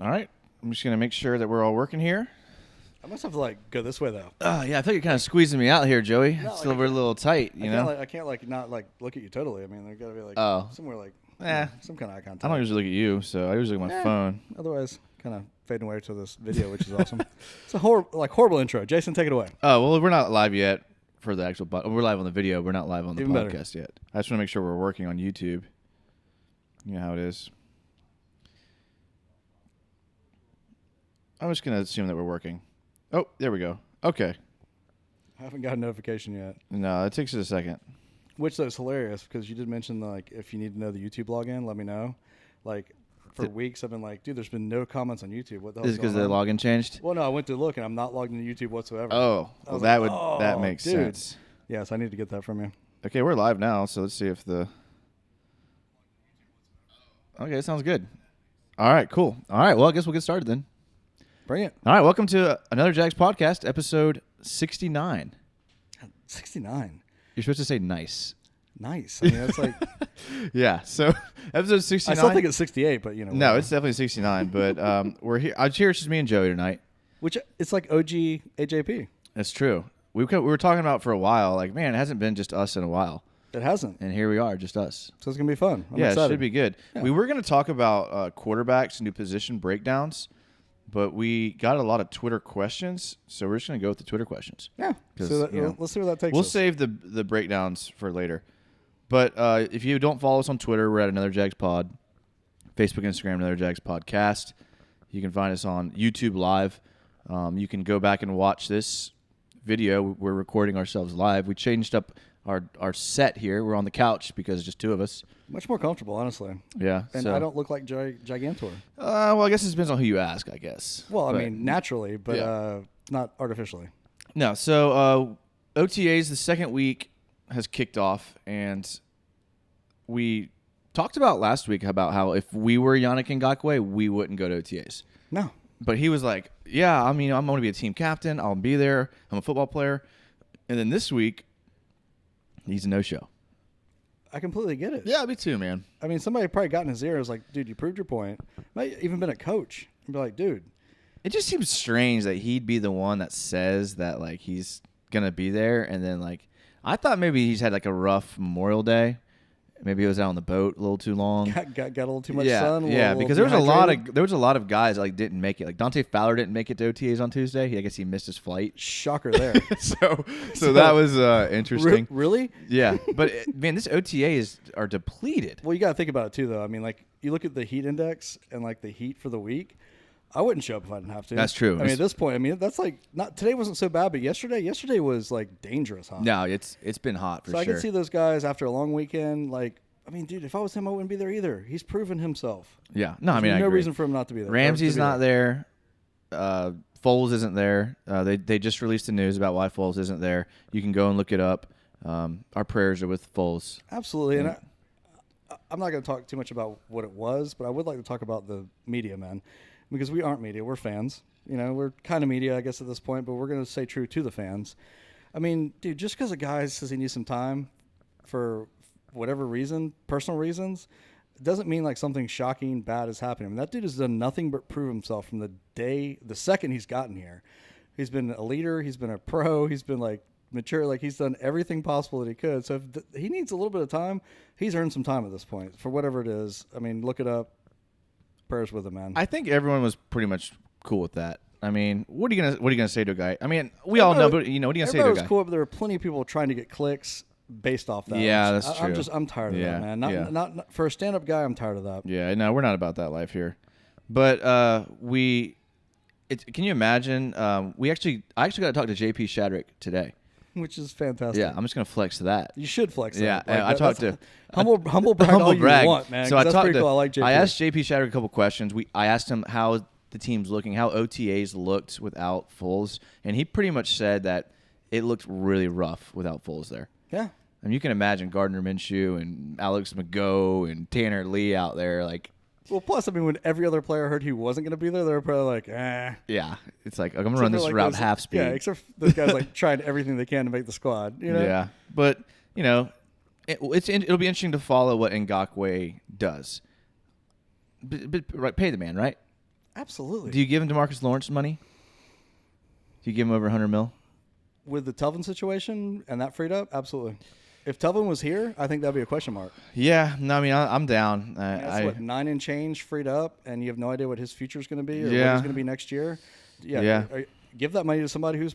All right. I'm just going to make sure that we're all working here. I must have to go this way though. Yeah, I think you're kind of squeezing me out here, Joey. No, Still, we're a little tight, you know? I can't not look at you totally. I mean, there got to be somewhere some kind of eye contact. I don't usually look at you, so I usually look at my phone. Otherwise, kind of fading away to this video, which is awesome. It's a horrible intro. Jason, take it away. Oh, well, we're not live yet for the actual we're live on the video. We're not live on the Even podcast yet. I just want to make sure we're working on YouTube. You know how it is. I'm just going to assume that we're working. Oh, there we go. Okay. I haven't got a notification yet. No, it takes us a second. Which is hilarious because you did mention if you need to know the YouTube login, let me know. For weeks I've been like, dude, there's been no comments on YouTube. What the hell? Is it because the login changed? Well, no, I went to look and I'm not logged into YouTube whatsoever. Oh, well, that makes sense. Yes, I need to get that from you. Okay, we're live now, so let's see if the. Okay, sounds good. All right, cool. All right, well, I guess we'll get started then. Bring it. All right, welcome to another Jags podcast, episode 69. 69. You're supposed to say nice. Nice. I mean, that's like. Yeah, so episode 69. I still think it's 68, but No, whatever. It's definitely 69, but we're here. It's just me and Joey tonight. Which, it's like OG AJP. That's true. We were talking about for a while, it hasn't been just us in a while. It hasn't. And here we are, just us. So it's going to be fun. I'm excited. It should be good. Yeah. We were going to talk about quarterbacks, new position breakdowns, but we got a lot of Twitter questions, so we're just going to go with the Twitter questions. Yeah. So let's see where that takes us. We'll save the breakdowns for later. But if you don't follow us on Twitter, we're at Another Jags Pod. Facebook, Instagram, Another Jags Podcast. You can find us on YouTube Live. You can go back and watch this video. We're recording ourselves live. We changed up our set here. We're on the couch because it's just two of us. Much more comfortable, honestly. Yeah. And I don't look like Gigantor. Well, I guess it depends on who you ask, I guess. Well, I mean, naturally, but not artificially. No. So OTAs, the second week has kicked off, and we talked about last week about how if we were Yannick Ngakoue, we wouldn't go to OTAs. No. But he was like, yeah, I mean, I'm going to be a team captain. I'll be there. I'm a football player. And then this week, he's a no-show. I completely get it. Yeah, me too, man. I mean, somebody probably got in his ear and was like, dude, you proved your point. Might even been a coach. And be like, dude. It just seems strange that he'd be the one that says that, he's going to be there. And then, I thought maybe he's had, a rough Memorial Day. Maybe he was out on the boat a little too long. Got a little too much sun. Because there was a lot of guys didn't make it. Like Dante Fowler didn't make it to OTAs on Tuesday. I guess he missed his flight. Shocker there. so that was interesting. Really? Yeah, but man, this OTA are depleted. Well, you got to think about it too, though. I mean, you look at the heat index and the heat for the week. I wouldn't show up if I didn't have to. That's true. I mean, at this point, that's not today wasn't so bad, but yesterday was dangerous hot. No, it's been hot for sure. So I can see those guys after a long weekend. I mean, dude, if I was him, I wouldn't be there either. He's proven himself. Yeah, no, There's I no agree. reason for him not to be there. Ramsey's not there. Foles isn't there. They just released the news about why Foles isn't there. You can go and look it up. Our prayers are with Foles. Absolutely, and I'm not going to talk too much about what it was, but I would like to talk about the media, man. Because we aren't media, we're fans. We're kind of media, I guess, at this point, but we're going to stay true to the fans. I mean, dude, just because a guy says he needs some time for whatever reason, personal reasons, doesn't mean something shocking, bad is happening. I mean, that dude has done nothing but prove himself from the second he's gotten here. He's been a leader. He's been a pro. He's been mature. He's done everything possible that he could. So if he needs a little bit of time, he's earned some time at this point for whatever it is. I mean, look it up. Prayers with him, man. I think everyone was pretty much cool with that. I mean, what are you gonna say to a guy? I mean, we all know, but what are you gonna say to a guy? Everybody was cool, but there were plenty of people trying to get clicks based off that. Yeah, that's true. I'm tired of that, man. Not for a stand-up guy. I'm tired of that. Yeah, no, we're not about that life here. But can you imagine? I actually got to talk to JP Shadrick today. Which is fantastic. Yeah, I'm just gonna flex that. You should flex that. Yeah, I talked to humble brag all you want, man. So that's pretty cool. I like JP. I asked JP Shadrick a couple questions. I asked him how the team's looking, how OTAs looked without Foles, and he pretty much said that it looked really rough without Foles there. Yeah. And you can imagine Gardner Minshew and Alex McGough and Tanner Lee out there Well, plus, I mean, when every other player heard he wasn't going to be there, they were probably like, eh. Yeah. It's I'm going to run this route half speed. Yeah, except for those guys trying everything they can to make the squad. Yeah. But, it'll be interesting to follow what Ngakoue does. But pay the man, right? Absolutely. Do you give him DeMarcus Lawrence money? Do you give him over $100 million? With the Telvin situation and that freed up, absolutely. If Telvin was here, I think that'd be a question mark. Yeah, no, I mean, I'm down. That's what, 9 and change freed up, and you have no idea what his future is going to be or what Yeah. he's going to be next year. Yeah. Give that money to somebody who's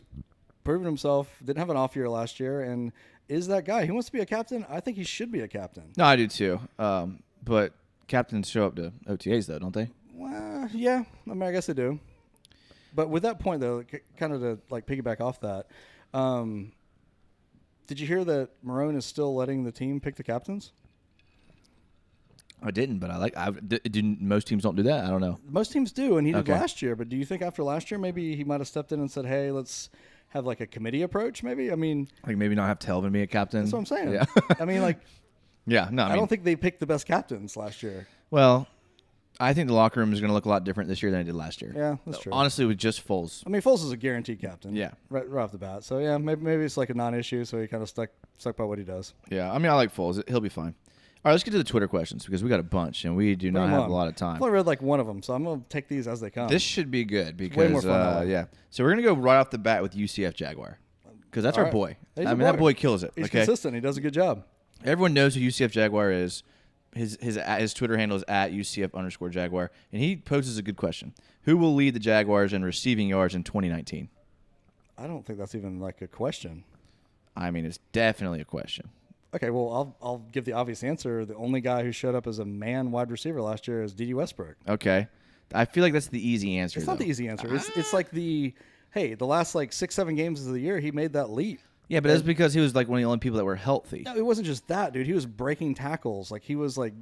proven himself, didn't have an off year last year, and is that guy. He wants to be a captain. I think he should be a captain. No, I do too. But captains show up to OTAs, though, don't they? Well, yeah. I mean, I guess they do. But with that point, though, kind of to like piggyback off that, did you hear that Marone is still letting the team pick the captains? I didn't, but most teams don't do that? I don't know. Most teams do, and he did Okay. last year. But do you think after last year, maybe he might have stepped in and said, hey, let's have like a committee approach maybe? I mean, Like maybe not have Telvin be a captain. that's what I'm saying. Yeah. I mean, like, Yeah, no, I don't think they picked the best captains last year. Well, I think the locker room is going to look a lot different this year than it did last year. Yeah, that's true. Honestly, with just Foles. I mean, Foles is a guaranteed captain. Yeah. Right off the bat. So, yeah, maybe it's like a non-issue, so he kind of stuck by what he does. Yeah, I mean, I like Foles. He'll be fine. All right, let's get to the Twitter questions because we got a bunch and we do not Bring 'em have on. a lot of I've time. only read like one of them, so I'm going to take these as they come. This should be good because way more fun that way. yeah. So we're gonna go right off the bat with UCF Jaguar because that's All our right. boy. He's I a mean, that boy. boy kills it. He's Okay, consistent. He does a good job. everyone knows who UCF Jaguar is. His Twitter handle is at UCF_Jaguar, and he poses a good question: who will lead the Jaguars in receiving yards in 2019? I don't think that's even like a question. I mean, it's definitely a question. Okay, well, I'll give the obvious answer. The only guy who showed up as a man wide receiver last year is D.D. Westbrook. Okay, I feel like that's the easy answer. It's not the easy answer. It's like the last like 6-7 games of the year he made that leap. Yeah, but that's because he was like one of the only people that were healthy. No, it wasn't just that, dude. He was breaking tackles. Like he was like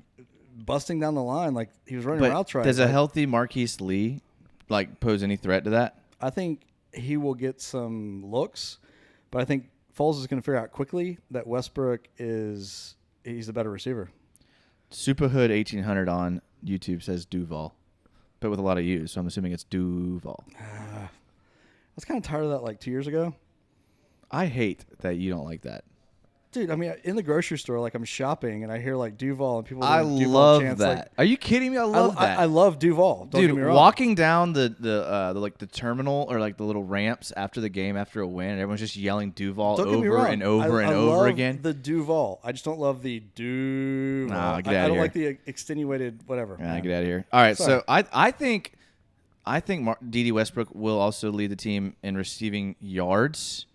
busting down the line. Like he was running routes right. Does a Like, healthy Marquise Lee like pose any threat to that? I think he will get some looks, but I think Foles is going to figure out quickly that Westbrook he's the better receiver. Superhood 1800 on YouTube says Duval, but with a lot of U's, so I'm assuming it's Duval. I was kind of tired of that like 2 years ago. I hate that you don't like that. Dude, I mean, in the grocery store, like I'm shopping and I hear like Duval and people. I doing Duval love chants, that. like, Are you kidding me? I love that. I love Duval. Don't Dude, get me wrong. walking down the terminal or like the little ramps after the game after a win, and everyone's just yelling Duval Don't get me over wrong. and over and I over love again. The Duval. I just don't love the Duval. Nah, get I outta don't here. like the extenuated whatever. Yeah, man. get out of here. All right, Sorry. so I think D.D. Westbrook will also lead the team in receiving yards,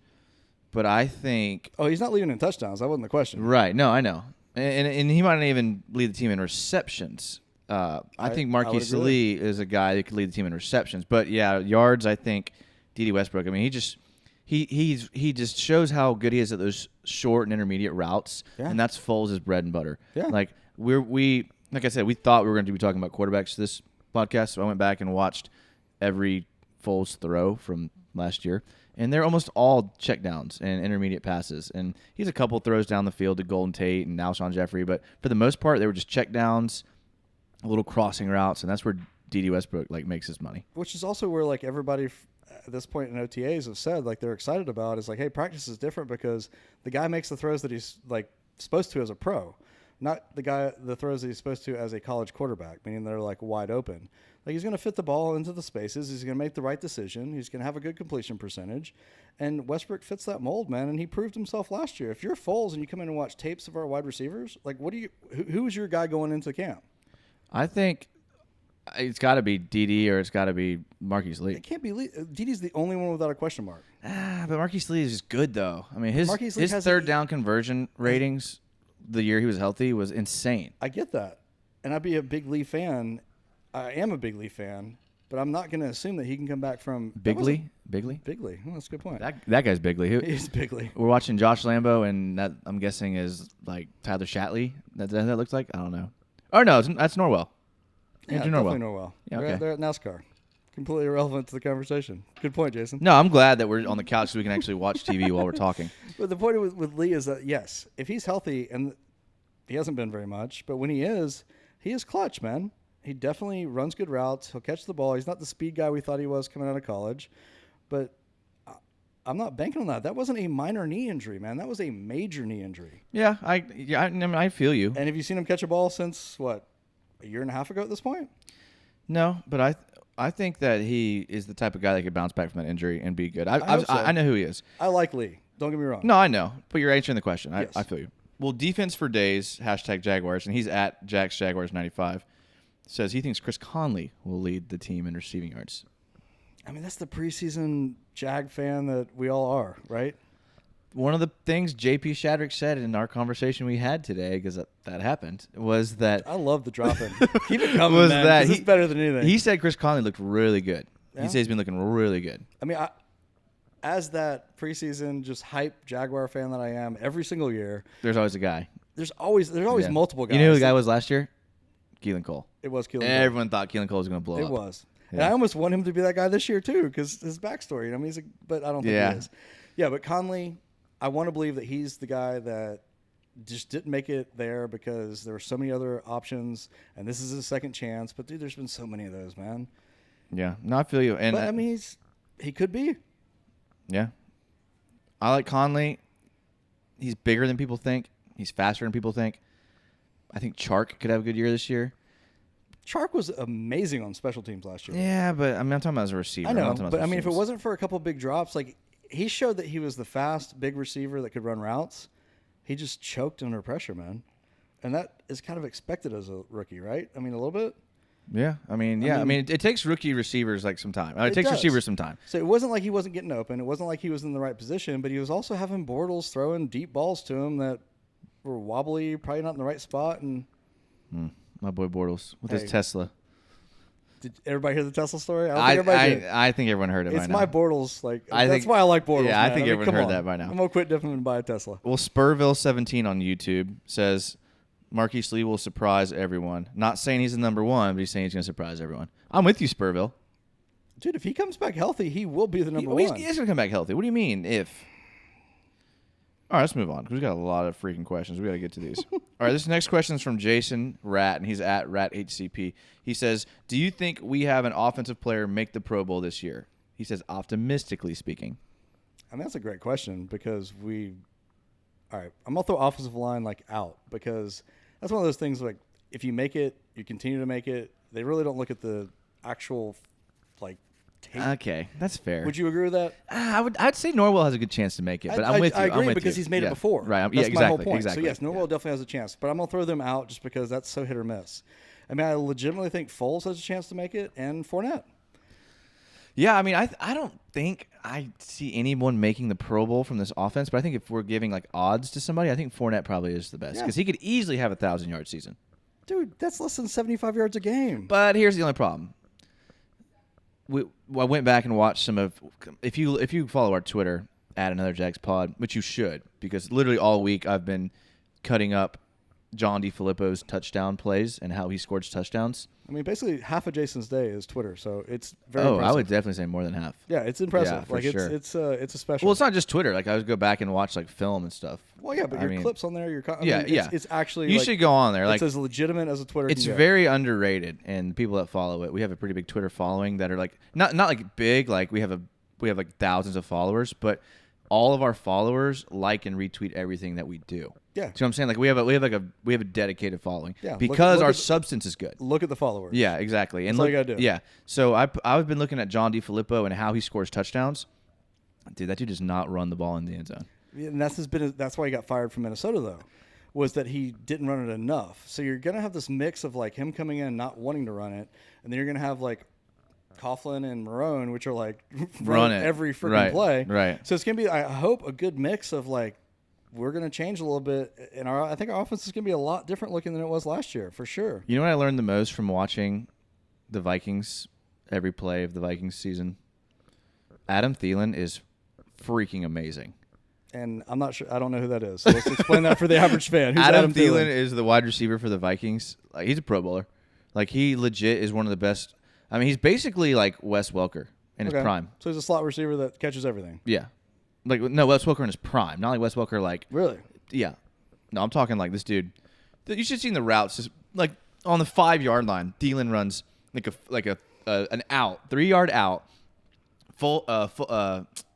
but I think Oh, he's not leaving in touchdowns. That wasn't the question. right. No, I know, and he might not even lead the team in receptions. I think I would Marquise agree. Lee is a guy that could lead the team in receptions, but yeah, yards. I think D.D. Westbrook. I mean, he just shows how good he is at those short and intermediate routes, Yeah. and that's Foles' bread and butter. Yeah. Like like I said, we thought we were going to be talking about quarterbacks this podcast, so I went back and watched every Foles throw from last year, and they're almost all checkdowns and intermediate passes. And he's a couple throws down the field to Golden Tate and Alshon Jeffrey, but for the most part, they were just checkdowns, little crossing routes, and that's where D.D. Westbrook like makes his money. Which is also where like everybody at this point in OTAs have said like they're excited about is like, hey, practice is different because the guy makes the throws that he's like supposed to as a pro, not the throws that he's supposed to as a college quarterback, meaning they're like wide open. Like he's going to fit the ball into the spaces. He's going to make the right decision. He's going to have a good completion percentage. And Westbrook fits that mold, man. And he proved himself last year. If you're Foles and you come in and watch tapes of our wide receivers, like who is your guy going into camp? I think it's got to be D.D. or it's got to be Marquise Lee. It can't be Diddy's the only one without a question mark. But Marquise Lee is just good though. I mean, his Marquise Lee has third down conversion ratings the year he was healthy was insane. I get that. And I'd be a big Lee fan. I am a big Lee fan, but I'm not going to assume that he can come back from Big Lee? Big Lee. Oh, that's a good point. That guy's Big Lee. He's Big Lee. We're watching Josh Lambo, and that I'm guessing is like Tyler Shatley. That looks like? I don't know. Oh no, that's Norwell. Yeah, Andrew definitely Norwell. Yeah, okay. They're at NASCAR. Completely irrelevant to the conversation. Good point, Jason. No, I'm glad that we're on the couch so we can actually watch TV while we're talking. But the point with Lee is that, yes, if he's healthy, and he hasn't been very much, but when he is clutch, man. He definitely runs good routes. He'll catch the ball. He's not the speed guy we thought he was coming out of college. But I'm not banking on that. That wasn't a minor knee injury, man. That was a major knee injury. Yeah, I feel you. And have you seen him catch a ball since, what, a year and a half ago at this point? No, but I think that he is the type of guy that could bounce back from that injury and be good. hope so. I know who he is. I like Lee. Don't get me wrong. No, I know, but you're answering the question. Yes. I feel you. Well, defense for days, #Jaguars, and he's at JacksJaguars95, says he thinks Chris Conley will lead the team in receiving yards. I mean, that's the preseason Jag fan that we all are, right? One of the things J.P. Shadrick said in our conversation we had today, because that happened, was that I love the drop in. Keep it coming, was man. that This is better than anything. he said Chris Conley looked really good. Yeah? He said he's been looking really good. I mean, as that preseason just hype Jaguar fan that I am, every single year, There's always a guy. there's always Yeah. multiple guys. You know who the guy was last year? Keelan Cole. It was Keelan Cole. Everyone thought Keelan Cole was going to blow up. It was. And Yeah. I almost want him to be that guy this year too, because his backstory. I mean, but I don't think Yeah. he is. Yeah, but Conley, I want to believe that he's the guy that just didn't make it there because there were so many other options, and this is his second chance. But dude, there's been so many of those, man. Yeah. No, I feel you. And But I mean, he could be. yeah. I like Conley. He's bigger than people think. He's faster than people think. I think Chark could have a good year this year. Chark was amazing on special teams last year. Yeah, but I mean, I'm talking about as a receiver. I I'm know, not talking about but I mean, if it receivers. wasn't for a couple big drops, like he showed that he was the fast, big receiver that could run routes. He just choked under pressure, man, and that is kind of expected as a rookie, right? I mean, a little bit. Yeah, I mean, it takes rookie receivers like some time. It takes does. receivers some time. So it wasn't like he wasn't getting open. It wasn't like he was in the right position, but he was also having Bortles throwing deep balls to him that were wobbly, probably not in the right spot. And My boy Bortles with Hey. his Tesla. did everybody hear the Tesla story? I don't think everybody did. I think everyone heard it by It's now. my Bortles. Like I that's think- why I like Bortles. yeah, I man. think mean, everyone come heard on. that by now. I'm gonna quit dipping and buy a Tesla. Well, Spurville17 on YouTube says Marquise Lee will surprise everyone. Not saying he's the number one, but he's saying he's going to surprise everyone. I'm with you, Spurville. Dude, if he comes back healthy, he will be the number He's one. going to come back healthy. What do you mean, if? All right, let's move on because we've got a lot of freaking questions. We got to get to these. All right, this next question is from Jason Rat, and he's at RatHCP. He says, do you think we have an offensive player make the Pro Bowl this year? He says, optimistically speaking. I mean, that's a great question because all right, I'm going to throw offensive line like out because that's one of those things like if you make it, you continue to make it. They really don't look at the actual like tape. Okay, that's fair. Would you agree with that? I'd say Norwell has a good chance to make it, but I'm with you. I agree I'm with because you. he's made Yeah. it before. Right. That's Yeah, my exactly. whole point. Exactly. So, yes, Norwell definitely has a chance, but I'm going to throw them out just because that's so hit or miss. I mean, I legitimately think Foles has a chance to make it and Fournette. Yeah, I mean, I don't think I see anyone making the Pro Bowl from this offense, but I think if we're giving like odds to somebody, I think Fournette probably is the best because he could easily have a 1,000-yard season. Dude, that's less than 75 yards a game. But here's the only problem. I went back and watched some of. If you follow our Twitter at Another Jags Pod, which you should, because literally all week I've been cutting up John DeFilippo's touchdown plays and how he scored touchdowns. I mean, basically half of Jason's day is Twitter, so it's very Oh, impressive. I would definitely say more than half. Yeah, it's impressive. Yeah, for like sure. it's a special. Well, it's not just Twitter. Like I would go back and watch like film and stuff. Well, yeah, but I your mean, clips on there, yeah. It's actually You like, should go on there. Like it's as legitimate as a Twitter. it's can get. very underrated, and people that follow it, we have a pretty big Twitter following that are like not like big, like we have like thousands of followers, but all of our followers like and retweet everything that we do. Yeah. See what I'm saying? Like we have a dedicated following. Yeah, Because look our at substance is good. Look at the followers. Yeah, exactly. And That's all you gotta do. Yeah. So I've been looking at John DeFilippo and how he scores touchdowns. Dude, that dude does not run the ball in the end zone. And that's why he got fired from Minnesota though, was that he didn't run it enough. So you're gonna have this mix of like him coming in not wanting to run it, and then you're gonna have like Coughlin and Marone, which are like Run it. every freaking Right, play. right. So it's gonna be, I hope, a good mix of like we're gonna change a little bit, and I think our offense is gonna be a lot different looking than it was last year for sure. You know what I learned the most from watching the Vikings, every play of the Vikings season? Adam Thielen is freaking amazing. And I'm not sure. I don't know who that is. So let's explain that for the average fan. Who's Adam Thielen is the wide receiver for the Vikings. Like he's a Pro Bowler. Like he legit is one of the best. I mean, he's basically like Wes Welker in his prime. So he's a slot receiver that catches everything. Yeah. Like no, Wes Welker in his prime, not like Wes Welker like. Really? Yeah. No, I'm talking like this dude. You should have seen the routes. Just like on the 5-yard line, Thielen runs an out, 3-yard out, full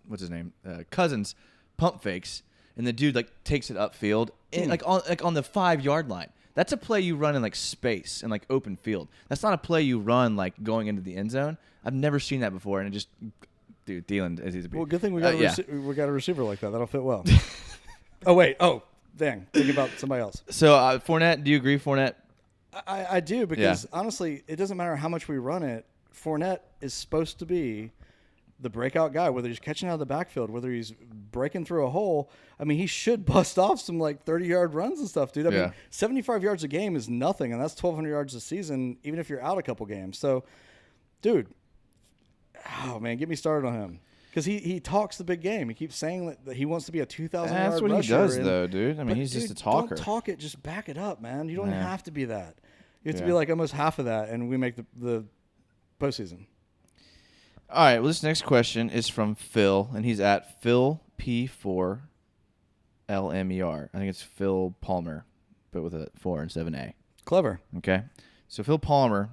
what's his name? Cousins pump fakes, and the dude like takes it upfield and like on the 5-yard line. That's a play you run in like space and like open field. That's not a play you run like going into the end zone. I've never seen that before, and it just, dude, Thielen is easy to beat. Well, good thing we got yeah. we got a receiver like that. That'll fit well. Oh wait. Oh, dang. Think about somebody else. So Fournette, do you agree, Fournette? I do because honestly, it doesn't matter how much we run it. Fournette is supposed to be the breakout guy, whether he's catching out of the backfield, whether he's breaking through a hole. I mean, he should bust off some like 30-yard runs and stuff, dude. I mean, 75 yards a game is nothing, and that's 1,200 yards a season, even if you're out a couple games. So, dude, oh man, get me started on him. Because he talks the big game. He keeps saying that he wants to be a 2,000 yard rusher. That's what he does, though, dude. I mean, he's just a talker. Don't talk it. Just back it up, man. You don't have to be that. You have to be like almost half of that, and we make the postseason. All right. Well, this next question is from Phil, and he's at Phil P4LMER. I think it's Phil Palmer, but with a 4 instead of an A. Clever. Okay. So Phil Palmer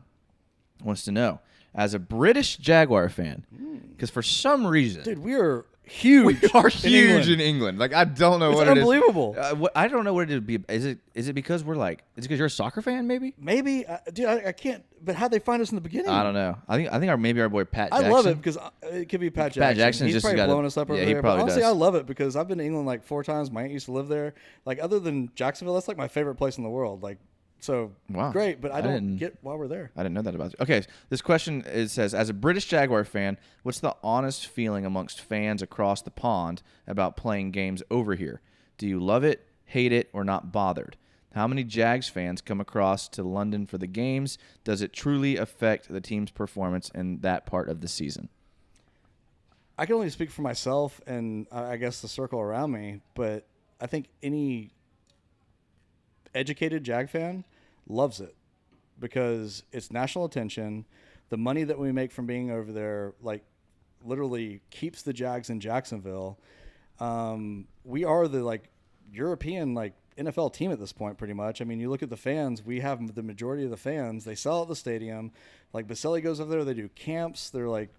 wants to know, as a British Jaguar fan, because for some reason, dude, we are huge. We are huge in England. Like, I don't know what it is. It's unbelievable. I don't know what it would be. Is it because we're like? Is it because you're a soccer fan? Maybe. Maybe, dude. I can't. But how'd they find us in the beginning? I don't know. I think our boy Pat Jackson. I love it because it could be Pat Jackson. Pat Jackson He's just probably blowing us up over there. But honestly, does. I love it because I've been to England like 4 times. My aunt used to live there. Like, other than Jacksonville, that's like my favorite place in the world. Like, so great. But I don't get why we're there. I didn't know that about you. Okay, this question says, as a British Jaguar fan, what's the honest feeling amongst fans across the pond about playing games over here? Do you love it, hate it, or not bothered? How many Jags fans come across to London for the games? Does it truly affect the team's performance in that part of the season? I can only speak for myself and I guess the circle around me, but I think any educated Jag fan loves it because it's national attention. The money that we make from being over there, like, literally keeps the Jags in Jacksonville. We are the like European like NFL team at this point, pretty much. I mean, you look at the fans. We have the majority of the fans. They sell at the stadium. Like, Baselli goes over there. They do camps. They're like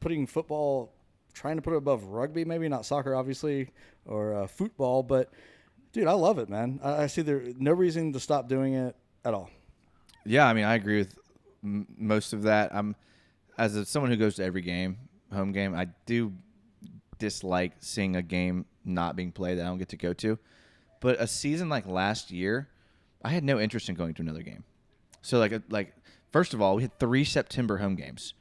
putting football, trying to put it above rugby, maybe not soccer, obviously, or football. But dude, I love it, man. I see there's no reason to stop doing it at all. Yeah, I mean, I agree with most of that. As someone who goes to every game, home game, I do dislike seeing a game not being played that I don't get to go to. But a season like last year, I had no interest in going to another game. So like first of all, we had 3 September home games.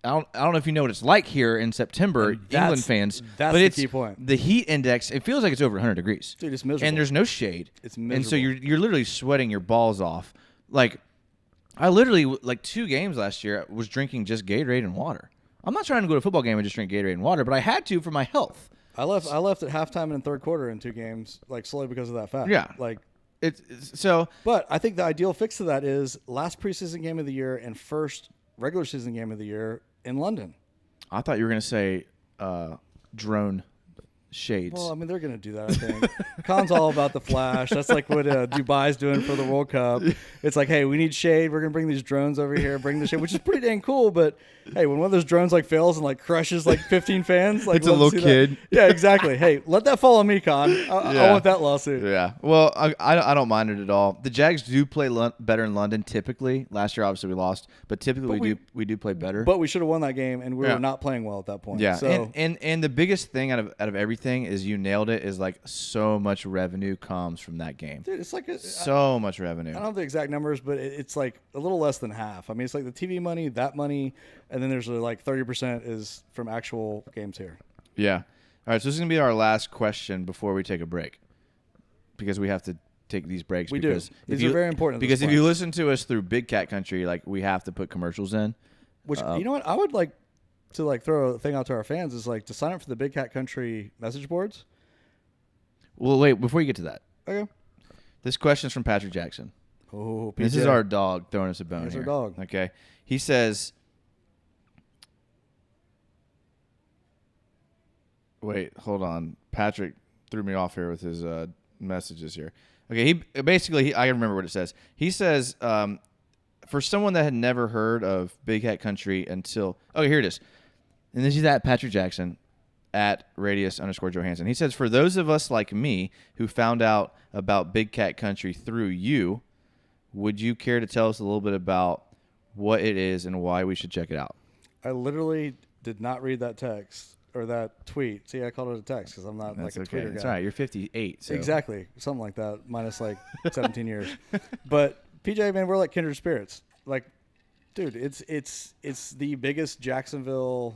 I don't know if you know what it's like here in September, England fans. That's but the it's key point. The heat index, it feels like it's over 100 degrees. Dude, it's miserable. And there's no shade. It's miserable. And so you're literally sweating your balls off. Like, I literally, like 2 games last year, was drinking just Gatorade and water. I'm not trying to go to a football game and just drink Gatorade and water, but I had to for my health. I left at halftime and third quarter in 2 games, like, solely because of that fact. Yeah. Like, it's so. But I think the ideal fix to that is last preseason game of the year and first regular season game of the year in London. I thought you were going to say drone shades. Well, I mean, they're going to do that, I think. Khan's all about the flash. That's like what Dubai's doing for the World Cup. It's like, hey, we need shade. We're going to bring these drones over here, bring the shade, which is pretty dang cool. But, hey, when one of those drones, like, fails and, like, crushes, like, 15 fans. Like, it's a little kid. That. Yeah, exactly. Hey, let that fall on me, Khan. I want that lawsuit. Yeah. Well, I don't mind it at all. The Jags do play better in London typically. Last year, obviously, we lost. But typically, we do play better. But we should have won that game, and we were not playing well at that point. Yeah. So. And the biggest thing out of everything is you nailed it, is, like, so much revenue comes from that game. Dude, it's like so much revenue. I don't have the exact numbers, but it's like a little less than half. I mean, it's like the TV money, that money, and then there's like 30% is from actual games here. Yeah. All right, so this is going to be our last question before we take a break, because we have to take these breaks. We do. These are very important. Because if you listen to us through Big Cat Country, like, we have to put commercials in. Which, you know what? I would like to, like, throw a thing out to our fans is, like, to sign up for the Big Cat Country message boards. Well, wait, before you get to that. Okay. This question is from Patrick Jackson. Oh, PJ. This is our dog throwing us a bone. Here's here. our dog. Okay. He says, wait, hold on. Patrick threw me off here with his messages here. Okay, I remember what it says. He says, for someone that had never heard of Big Cat Country until, oh, here it is. And this is at Patrick Jackson at @radius_Johansson. He says, for those of us like me who found out about Big Cat Country through you, Would you care to tell us a little bit about what it is and why we should check it out? I literally did not read that text or that tweet. See, I called it a text because I'm not That's like a okay. Twitter It's guy. all right. You're 58. So. Exactly, something like that, minus like 17 years. But PJ, man, we're like kindred spirits. Like, dude, it's the biggest Jacksonville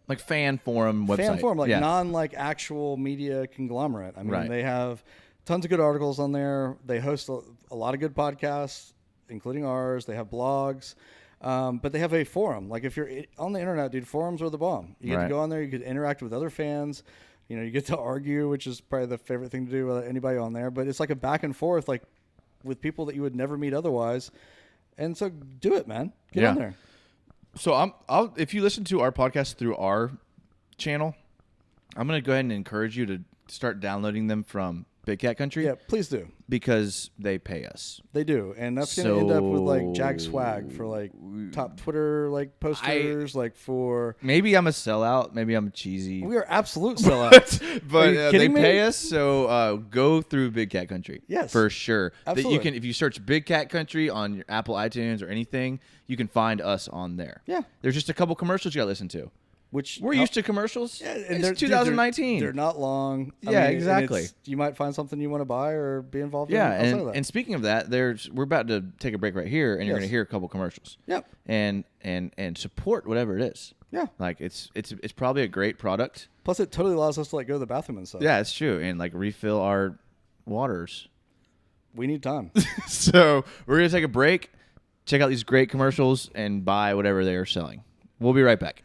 Like fan forum website. fan forum, like yeah. non like actual media conglomerate. I mean, Right. they have tons of good articles on there. They host a lot of good podcasts, including ours. They have blogs. But they have a forum. Like if you're on the internet, dude, forums are the bomb. You get Right. to go on there. You could interact with other fans. You know, you get to argue, which is probably the favorite thing to do with anybody on there. But it's like a back and forth, like with people that you would never meet otherwise. And so do it, man. Get Yeah. on there. So I'll if you listen to our podcast through our channel, I'm gonna go ahead and encourage you to start downloading them from Big Cat Country. Yeah, please do. Because they pay us. They do, and that's going to end up with like Jag swag for like top Twitter like posters, like for. Maybe I'm a sellout. Maybe I'm cheesy. We are absolute sellouts. But Are you they kidding me? pay us, so go through Big Cat Country. Yes. For sure. That Absolutely. you can, if you search Big Cat Country on your Apple iTunes or anything, you can find us on there. Yeah. There's just a couple commercials you got to listen to. Which We're used to commercials. Yeah, It's they're- 2019. They're not long. Yeah, and exactly. you might find something you want to buy or be involved Yeah, in. outside of that. and speaking of that, we're about to take a break right here, and you're Yes. going to hear a couple commercials. Yep. And support whatever it is. Yeah. Like it's probably a great product. Plus, it totally allows us to like go to the bathroom and stuff. Yeah, it's true, and like refill our waters. We need time. So we're gonna take a break, check out these great commercials, and buy whatever they are selling. We'll be right back.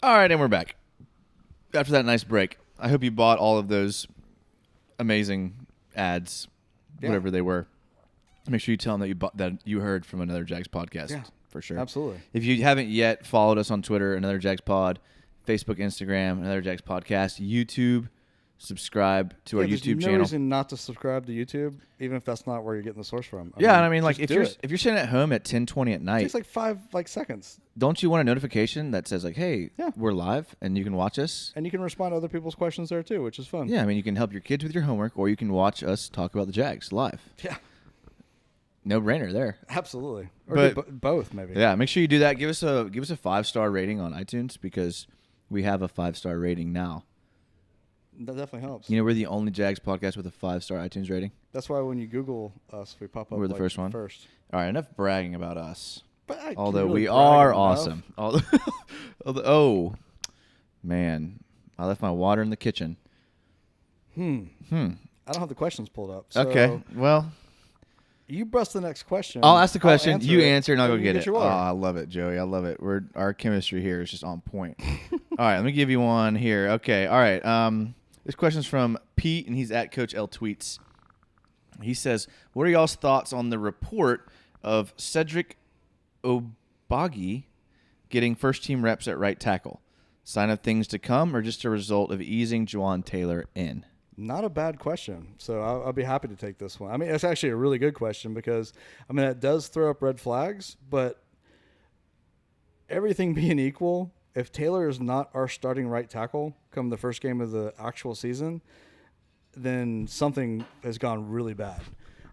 All right, and we're back. After that nice break, I hope you bought all of those amazing ads, whatever they were. Make sure you tell them that you heard from Another Jags podcast. Yeah, for sure. absolutely. If you haven't yet, followed us on Twitter, Another Jags Pod, Facebook, Instagram, Another Jags Podcast, YouTube. Subscribe to our YouTube channel. channel. No reason not to subscribe to YouTube, even if that's not where you're getting the source from. I mean, like if you're sitting at home at 10:20 at it night, takes like 5 seconds, don't you want a notification that says like, "Hey, we're live," and you can watch us, and you can respond to other people's questions there too, which is fun. Yeah, I mean, you can help your kids with your homework, or you can watch us talk about the Jags live. Yeah, no brainer there. Absolutely, or both maybe. Yeah, make sure you do that. Give us a 5-star rating on iTunes because we have a 5-star rating now. That definitely helps. You know, we're the only Jags podcast with a 5-star iTunes rating. That's why when you Google us, we pop up. We're the first one. All right, enough bragging about us. But although we are awesome. Oh, man, I left my water in the kitchen. I don't have the questions pulled up. So okay, well, you bust the next question. I'll ask the question. You answer, and I'll go get it. Oh, I love it, Joey. I love it. Our chemistry here is just on point. All right, let me give you one here. Okay, all right. This question's from Pete, and he's at Coach L Tweets. He says, "What are y'all's thoughts on the report of Cedric Obagi getting first-team reps at right tackle? Sign of things to come, or just a result of easing Juwan Taylor in?" Not a bad question. So I'll be happy to take this one. I mean, it's actually a really good question because, I mean, it does throw up red flags, but everything being equal, if Taylor is not our starting right tackle come the first game of the actual season, then something has gone really bad.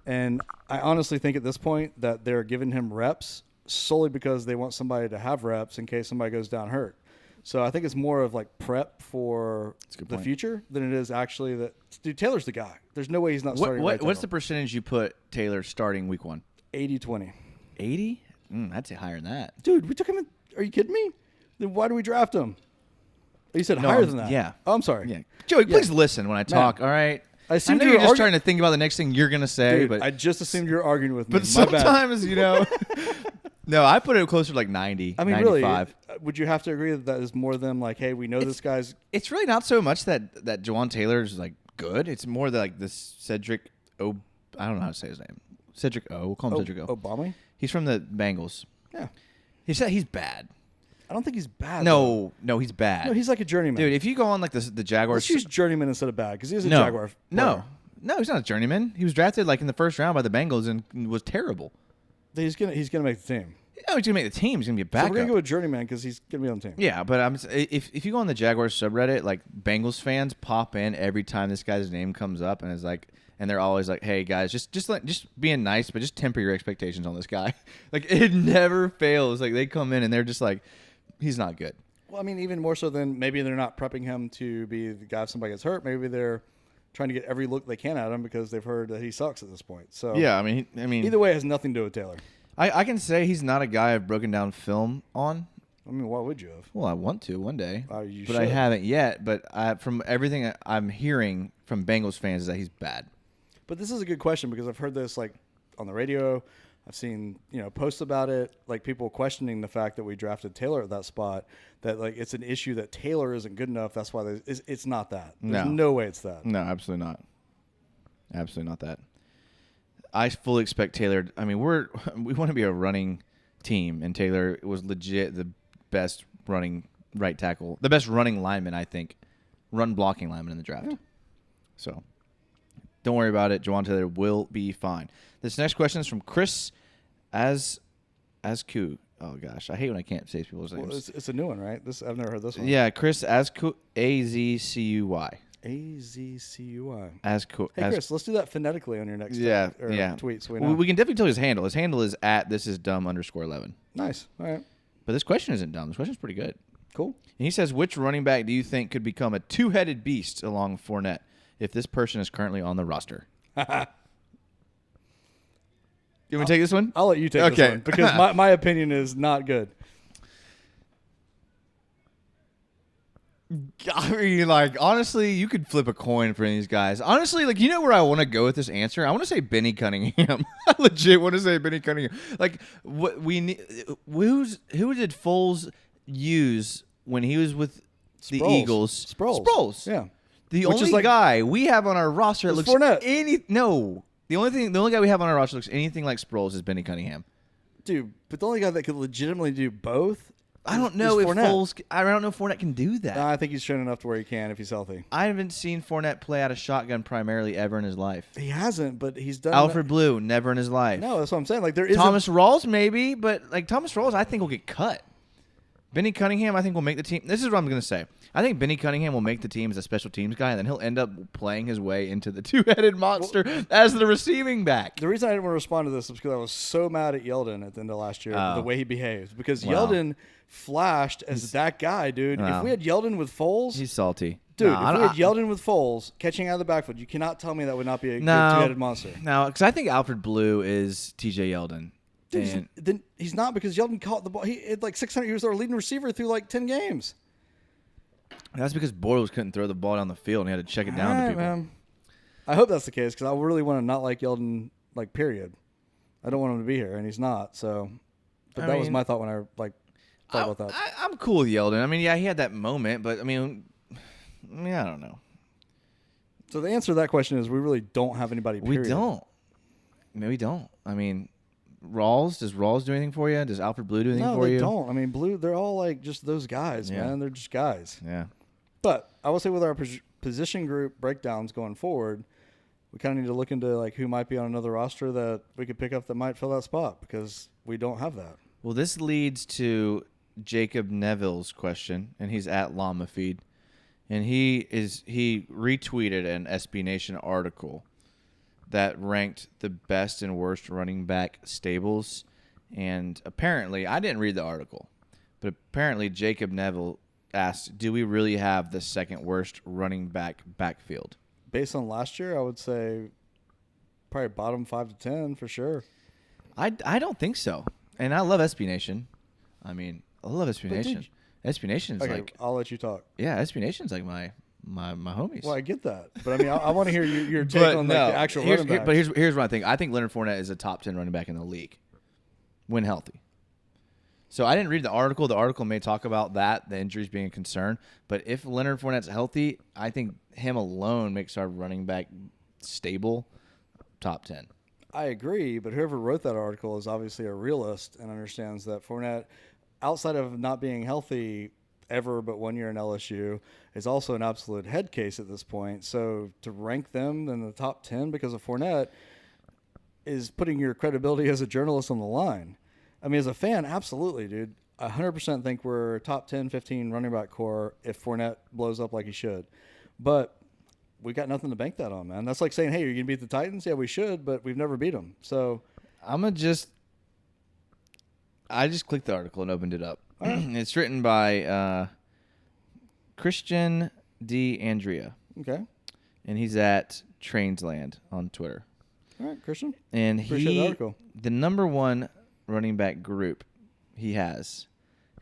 And I honestly think at this point that they're giving him reps solely because they want somebody to have reps in case somebody goes down hurt. So I think it's more of like prep for the future than it is actually that. Dude, Taylor's the guy. There's no way he's not starting right tackle. What's the percentage you put Taylor starting week 1? 80-20. 80? I'd say higher than that. Dude, we took him in. Are you kidding me? Then why do we draft him? You said higher than that. Yeah. Oh, I'm sorry. Yeah. Joey, please listen when I talk, all right? I know you're just trying to think about the next thing you're going to say. Dude, but I just assumed you were arguing with me. But sometimes, no, I put it closer to like 90, I mean, 95. Really, would you have to agree that is more than like, hey, we know this guy's... It's really not so much that Juwan Taylor is like good. It's more like this Cedric I don't know how to say his name. Cedric O. We'll call him Cedric O. Obama? He's from the Bengals. Yeah. He said he's bad. I don't think he's bad. No, he's bad. No, he's like a journeyman. Dude, if you go on like the Jaguars... Let's use journeyman instead of bad because he is a Jaguar player. No, he's not a journeyman. He was drafted like in the first round by the Bengals and was terrible. He's gonna make the team. No, he's gonna make the team. He's gonna be a backup. So we're gonna go with journeyman because he's gonna be on the team. Yeah, but if you go on the Jaguars subreddit, like Bengals fans pop in every time this guy's name comes up, and it's like, and they're always like, "Hey guys, just being nice, but just temper your expectations on this guy." Like it never fails. Like they come in and they're just like, "He's not good." Well, I mean, even more so than maybe they're not prepping him to be the guy if somebody gets hurt. Maybe they're trying to get every look they can at him because they've heard that he sucks at this point. So yeah, I mean, either way, it has nothing to do with Taylor. I can say he's not a guy I've broken down film on. I mean, why would you have? Well, I want to one day, but should. I haven't yet. But from everything I'm hearing from Bengals fans is that he's bad. But this is a good question because I've heard this like on the radio. I've seen posts about it, like people questioning the fact that we drafted Taylor at that spot. That like it's an issue that Taylor isn't good enough. That's why it's not that. There's no way it's that. No, absolutely not. Absolutely not that. I fully expect Taylor. I mean, we want to be a running team, and Taylor was legit the best running right tackle, the best running lineman, I think, run blocking lineman in the draft. Yeah. So don't worry about it. Juwan Taylor will be fine. This next question is from Chris Azku. Oh gosh, I hate when I can't say people's names. Well, it's a new one, right? I've never heard this one. Yeah, Chris Azku, Azcuy. Azcuy. Hey Chris, let's do that phonetically on your next tweet. So we can definitely tell his handle. His handle is @thisisdumb_11. Nice. All right. But this question isn't dumb. This question's pretty good. Cool. And he says, which running back do you think could become a two-headed beast along Fournette if this person is currently on the roster? You want me to take this one? I'll let you take this one because my opinion is not good. I mean, like, honestly, you could flip a coin for any of these guys. Honestly, like, you know where I want to go with this answer? I want to say Benny Cunningham. I legit want to say Benny Cunningham. Like, what we need, who did Foles use when he was with the Sproles. Eagles. Sproles. Yeah. The Which is only like- guy we have on our roster that It's looks Fournette. the only guy we have on our roster looks anything like Sproles is Benny Cunningham. Dude, but the only guy that could legitimately do both I don't know is if Fournette. Foles. I don't know if Fournette can do that. I think he's shown enough to where he can if he's healthy. I haven't seen Fournette play out of shotgun primarily ever in his life. He hasn't, but he's done Alfred Blue, never in his life. No, that's what I'm saying. Like there is Thomas Rawls, maybe, but like Thomas Rawls, I think will get cut. Benny Cunningham, I think will make the team. This is what I'm going to say. I think Benny Cunningham will make the team as a special teams guy, and then he'll end up playing his way into the two-headed monster as the receiving back. The reason I didn't want to respond to this is because I was so mad at Yeldon at the end of last year, the way he behaved. Because Wow. Yeldon flashed as that guy, dude. Wow. If we had Yeldon with Foles, He's salty. dude, No, if we had Yeldon with Foles catching out of the backfield, you cannot tell me that would not be a good No. two-headed monster. No, because I think Alfred Blue is T.J. Yeldon. Dude, And then he's not because Yeldon caught the ball. He had like 600 years our leading receiver through like 10 games. that's because Bortles couldn't throw the ball down the field, and he had to check it down All to right, people. man. I hope that's the case because I really want to not like Yeldon, like, period. I don't want him to be here, and he's not. So, but that was my thought when I thought about that. I'm cool with Yeldon. I mean, yeah, he had that moment, but I mean, I don't know. So the answer to that question is we really don't have anybody. Period. We don't. No, we don't. I mean, does Rawls do anything for you? Does Alfred Blue do anything No, for they you? don't. I mean, Blue, they're all like just those guys, Yeah. man. They're just guys. Yeah. But I will say with our position group breakdowns going forward, we kind of need to look into like who might be on another roster that we could pick up that might fill that spot because we don't have that. Well, this leads to Jacob Neville's question, and he's at Llama Feed, and he retweeted an SB Nation article that ranked the best and worst running back stables, and apparently, I didn't read the article, but apparently Jacob Neville asked, "Do we really have the second worst running back backfield?" Based on last year, I would say probably bottom 5 to 10 for sure. I don't think so, and I love SB Nation. I mean, I love SB But Nation. dude- SB Nation's Okay, like, I'll let you talk. yeah, SB Nation's like my homies. Well, I get that, but I mean, I want to hear your take on like, the actual running back. But here's what I think. I think Leonard Fournette is a top 10 running back in the league when healthy. So I didn't read the article. The article may talk about that, the injuries being a concern. But if Leonard Fournette's healthy, I think him alone makes our running back stable top 10. I agree, but whoever wrote that article is obviously a realist and understands that Fournette, outside of not being healthy ever but 1 year in LSU, is also an absolute head case at this point. So to rank them in the top 10 because of Fournette is putting your credibility as a journalist on the line. I mean, as a fan, absolutely, dude. I 100% think we're top 10, 15 running back core if Fournette blows up like he should. But we got nothing to bank that on, man. That's like saying, hey, are you going to beat the Titans? Yeah, we should, but we've never beat them. So I just clicked the article and opened it up. It's written by Christian D. Andrea, okay. and he's at Trainsland on Twitter. All right, Christian. And Appreciate the article. the number one running back group he has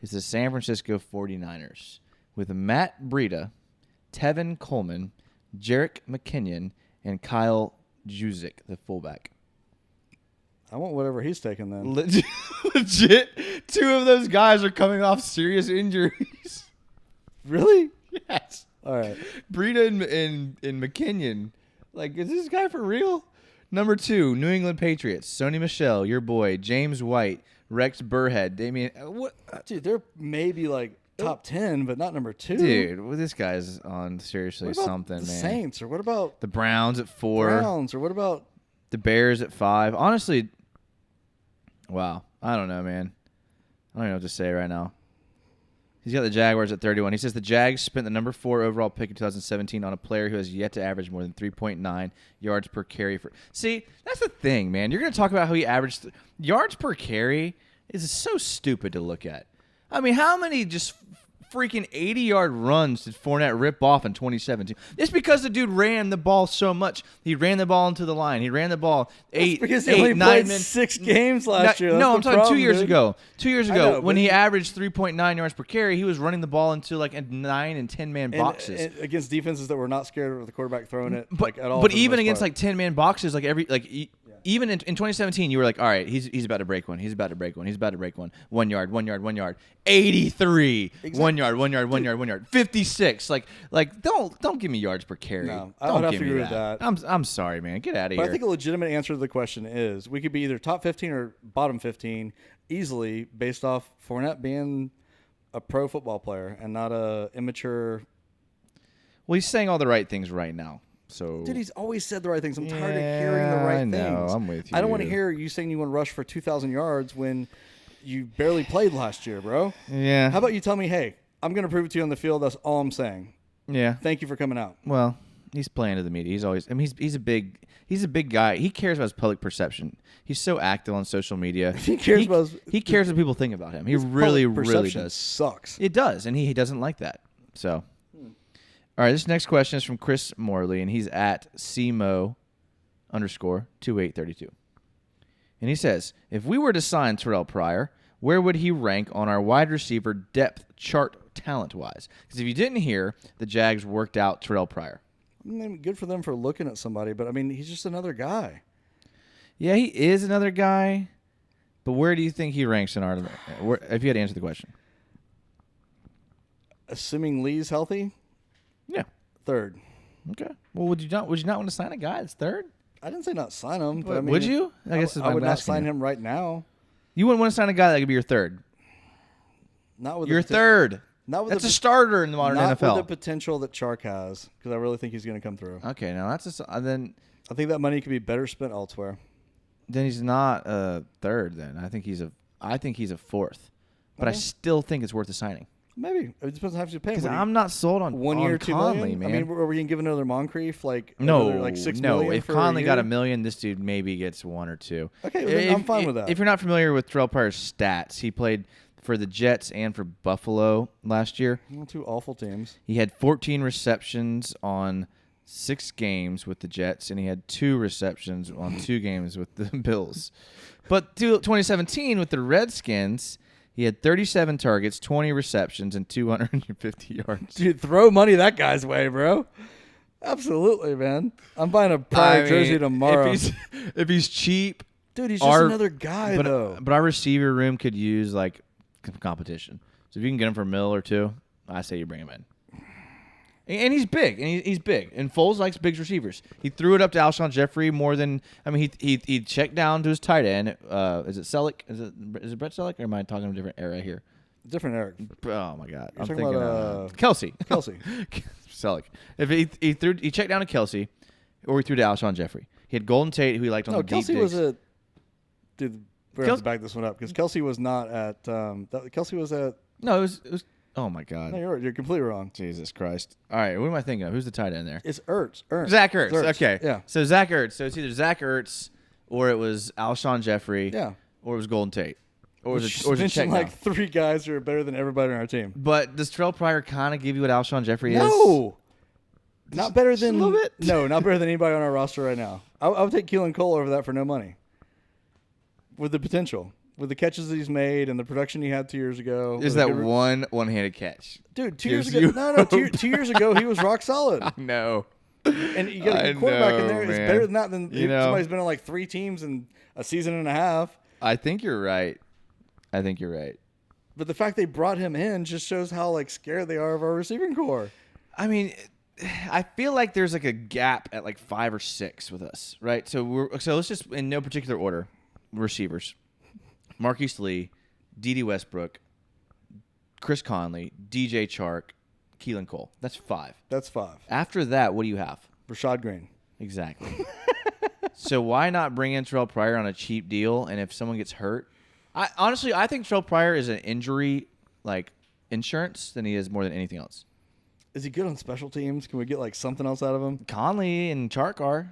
is the San Francisco 49ers with Matt Breida, Tevin Coleman, Jerick McKinnon, and Kyle Juszczyk, the fullback. I want whatever he's taking then. Legit, two of those guys are coming off serious injuries. Really? Yes. All right. Breida and McKinnon. Like, is this guy for real? Number 2, New England Patriots. Sony Michel, your boy. James White. Rex Burhead. Damian. What? Dude, they're maybe like top 10, but not number 2. Dude, well, this guy's on seriously What about something, the man. Saints, or what about The Browns at 4. Browns, or what about The Bears at 5. Honestly, wow. I don't know, man. I don't even know what to say right now. He's got the Jaguars at 31. He says the Jags spent the number 4 overall pick in 2017 on a player who has yet to average more than 3.9 yards per carry. See, that's the thing, man. You're going to talk about how he averaged yards per carry is so stupid to look at. I mean, how many just freaking 80-yard runs did Fournette rip off in 2017? It's because the dude ran the ball so much. He ran the ball into the line. He ran the ball because he only 9 played minutes. 6 games last year. No, I'm That's the talking 2 problem, years dude. ago. 2 years I ago, know, when but he averaged 3.9 yards per carry, he was running the ball into like 9 and 10-man boxes. And against defenses that were not scared of the quarterback throwing it But like, at all. but for the even most against part. like 10-man boxes, like even in 2017, you were like, all right, he's about to break one. He's about to break one. He's about to break one. 1 yard, 1 yard, 1 yard. 83. Exactly. 1 yard, 1 yard, 1 yard, 1 yard. 56. Like don't give me yards per carry. No, I don't would have give to me agree with that. I'm sorry, man. Get out of But here. I think a legitimate answer to the question is we could be either top 15 or bottom 15 easily based off Fournette being a pro football player and not a immature. Well, he's saying all the right things right now. So, Dude, he's always said the right things. I'm tired of hearing the right I know. things. I'm with you. I don't want to hear you saying you want to rush for 2,000 yards when you barely played last year, bro. Yeah. How about you tell me, hey, I'm going to prove it to you on the field. That's all I'm saying. Yeah. Thank you for coming out. Well, he's playing to the media. He's always. I mean, he's a big guy. He cares about his public perception. He's so active on social media. He cares about his, he cares what people think about him. He his really, public really perception does. Sucks. It does, and he doesn't like that. So, all right. This next question is from Chris Morley, and he's at CMO_2832, and he says, if we were to sign Terrell Pryor, where would he rank on our wide receiver depth chart talent-wise? Because if you didn't hear, the Jags worked out Terrell Pryor. I mean, good for them for looking at somebody, but I mean, he's just another guy. Yeah, he is another guy, but where do you think he ranks in our? If you had to answer the question, Assuming Lee's healthy, yeah, third. okay. Well, would you not want to sign a guy that's third? I didn't say not sign him, but I mean, would you? I guess I would not sign him right now. You wouldn't want to sign a guy that could be your third. Not with Your third. Not with That's the, a starter in the modern not NFL. with the potential that Chark has, because I really think he's going to come through. Okay, now that's then I think that money could be better spent elsewhere. he's not a third. Then I think he's a fourth, but I Okay. still think it's worth a signing Maybe it depends on how much you pay. because What do you- I'm not sold on 1 year, on 2 Conley, million. man. I mean, are we going to give another Moncrief No, another, like $6 no. million If for Conley got year? $1 million, this dude maybe gets 1 or 2. Okay, well, then I'm fine with that. If you're not familiar with Terrell Pryor's stats, he played for the Jets and for Buffalo last year. Not two awful teams. He had 14 receptions on 6 games with the Jets, and he had 2 receptions on 2 games with the Bills. But 2017 with the Redskins, he had 37 targets, 20 receptions, and 250 yards. Dude, throw money that guy's way, bro. Absolutely, man. I'm buying a Pryor jersey tomorrow. If he's cheap, Dude, he's just another guy, though. But our receiver room could use like competition. So if you can get him for $1 million or $2 million, I say you bring him in. And he's big, and he's big. And Foles likes big receivers. He threw it up to Alshon Jeffrey more than he checked down to his tight end. Is it Selleck? Is it Brett Selleck? Or am I talking a different era here? Different Eric. Oh my God, You're I'm talking thinking about, Kelsey. Kelsey. Selleck. If he checked down to Kelsey, or he threw to Alshon Jeffrey. He had Golden Tate, who he liked on the deep Kelsey digs. was a. Dude, we're going to back this one up because Kelsey was not at. Kelsey was at. No, it was. Oh my God. No, you're completely wrong. Jesus Christ. All right, what am I thinking of? Who's the tight end there? It's Ertz. Zach Ertz. Ertz. Okay. Yeah. So Zach Ertz. So it's either Zach Ertz or it was Alshon Jeffrey. Yeah. Or it was Golden Tate. Or was Just it check mentioned down. like 3 guys who are better than everybody on our team. But does Terrell Pryor kind of give you what Alshon Jeffrey is? No. Not better Just a than. little bit? No, not better than anybody on our roster right now. I would take Keelan Cole over that for no money. With the potential. With the catches that he's made and the production he had 2 years ago. Is that one-handed catch? Dude, 2 gives years ago. you No, hope. 2 years ago he was rock solid. No. And you got a I good quarterback in know, there. It's man. better than that than You know. somebody's been on like 3 teams in a season and a half. I think you're right. But the fact they brought him in just shows how like scared they are of our receiving core. I mean, I feel like there's like a gap at like 5 or 6 with us, right? So let's just in no particular order, receivers: Marquise Lee, D.D. Westbrook, Chris Conley, DJ Chark, Keelan Cole. That's 5. That's 5. After that, what do you have? Rashad Green. Exactly. So why not bring in Terrell Pryor on a cheap deal? And if someone gets hurt, I think Terrell Pryor is an injury like insurance than he is more than anything else. Is he good on special teams? Can we get like something else out of him? Conley and Chark are,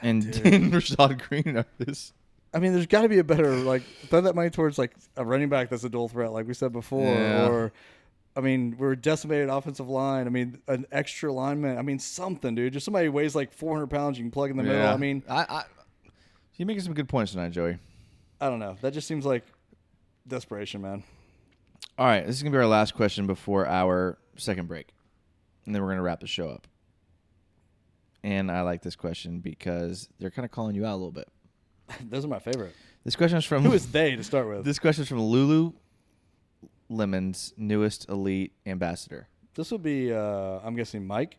and Rashad Green are this. I mean, there's got to be a better like throw that money towards like a running back that's a dual threat, like we said before, Yeah. or I mean, we're a decimated offensive line. I mean, an extra lineman. I mean, something, dude. Just somebody who weighs like 400 pounds you can plug in the middle. I mean, you're making some good points tonight, Joey. I don't know. That just seems like desperation, man. All right, this is gonna be our last question before our second break, and then we're gonna wrap the show up. And I like this question because they're kind of calling you out a little bit. Those are my favorite. This question is from Who is they to start with? This question is from Lulu Lemon's newest elite ambassador. This would be, I'm guessing, Mike.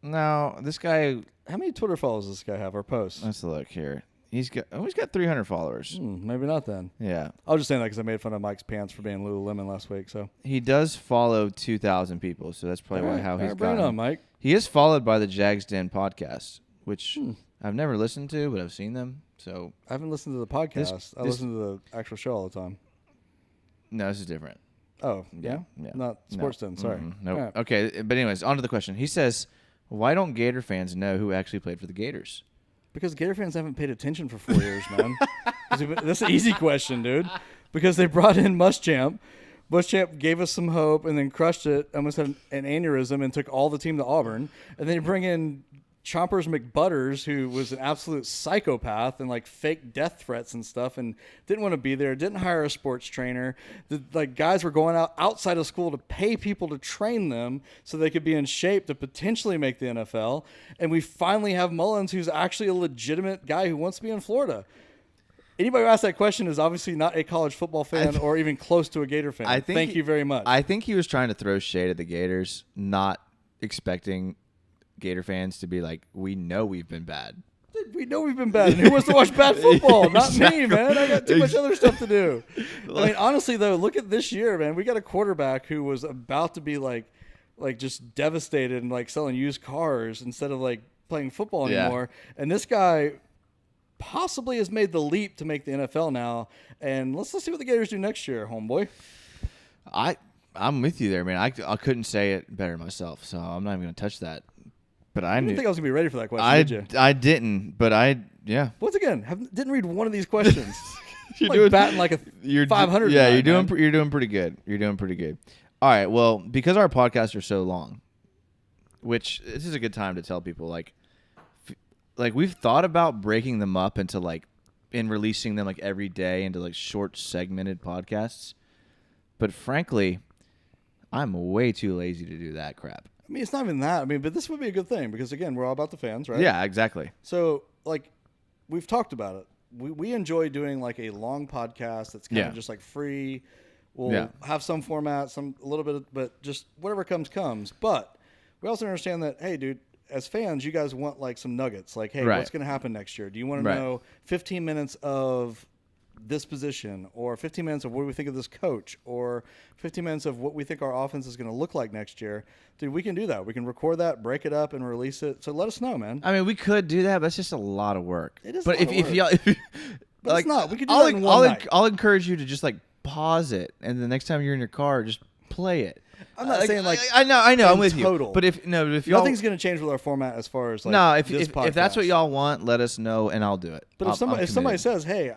No, this guy. How many Twitter followers does this guy have or posts? Let's look here. He's got 300 followers. Maybe not then. Yeah. I was just saying that because I made fun of Mike's pants for being Lululemon last week. So He does follow 2,000 people, so that's probably how he's bring it gotten. on, Mike. He is followed by the Jags Den podcast, which I've never listened to, but I've seen them. So I haven't listened to the podcast. I listen to the actual show all the time. no, this is different. Oh, yeah? Yeah. Not Sports Den, sorry. Nope. All right. Okay, but anyways, on to the question. He says, why don't Gator fans know who actually played for the Gators? Because Gator fans haven't paid attention for 4 years, man. That's an easy question, dude. Because they brought in Muschamp. Muschamp gave us some hope and then crushed it, almost had an aneurysm and took all the team to Auburn. And then you bring in Chompers McButters, who was an absolute psychopath and like fake death threats and stuff, and didn't want to be there. Didn't hire a sports trainer. Guys were going outside of school to pay people to train them so they could be in shape to potentially make the NFL. And we finally have Mullins, who's actually a legitimate guy who wants to be in Florida. Anybody who asked that question is obviously not a college football fan or even close to a Gator fan. Thank you very much. I think he was trying to throw shade at the Gators, not expecting Gator fans to be like, we know we've been bad. We know we've been bad. And who wants to watch bad football? Not me, man. I got too much other stuff to do. I mean, honestly, though, look at this year, man. We got a quarterback who was about to be like just devastated and like selling used cars instead of like playing football anymore. And this guy possibly has made the leap to make the NFL now. And let's see what the Gators do next year, homeboy. I'm with you there, man. I couldn't say it better myself, so I'm not even going to touch that. But I didn't think I was going to be ready for that question, did you? I didn't, but yeah. Once again, didn't read one of these questions. You're like batting like a 500. Yeah, you're doing pretty good. You're doing pretty good. All right, well, because our podcasts are so long, which this is a good time to tell people, like we've thought about breaking them up into and releasing them like every day into like short segmented podcasts. But frankly, I'm way too lazy to do that crap. I mean, it's not even that. I mean, but this would be a good thing because, again, we're all about the fans, right? Yeah, exactly. So, we've talked about it. We enjoy doing, a long podcast that's kind of just, free. We'll have some format, a little bit, but just whatever comes. But we also understand that, hey, dude, as fans, you guys want, some nuggets. Hey, what's going to happen next year? Do you want to know 15 minutes of this position, or 15 minutes of what we think of this coach, or 15 minutes of what we think our offense is going to look like next year? Dude, we can do that. We can record that, break it up, and release it. So let us know, man. I mean, we could do that, but it's just a lot of work. It is but a lot of work. If but it's not. We could do that in one night. I'll encourage you to just pause it, and the next time you're in your car, just play it. I'm not saying I know, I'm with total. you. But if y'all, nothing's going to change with our format as far as if that's what y'all want, let us know, and I'll do it. But if somebody says, hey,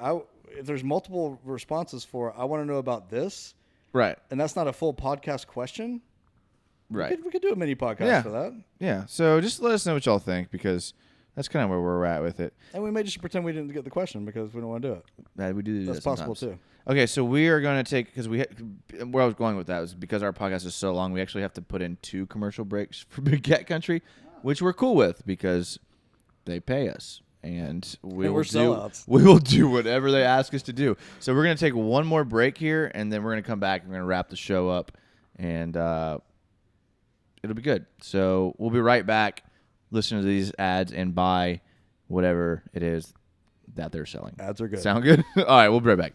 if there's multiple responses for, I want to know about this, right, and that's not a full podcast question, right, we could do a mini podcast for that. Yeah. So just let us know what y'all think, because that's kind of where we're at with it. And we may just pretend we didn't get the question because we don't want to do it. We do. That's possible too. Okay, so we are going to take, because where I was going with that was because our podcast is so long, we actually have to put in 2 commercial breaks for Big Cat Country, which we're cool with because they pay us. And we're sellouts. We will do whatever they ask us to do. So we're going to take one more break here, and then we're going to come back and we're going to wrap the show up, and it'll be good. So we'll be right back, listen to these ads, and buy whatever it is that they're selling. Ads are good. Sound good? All right, we'll be right back.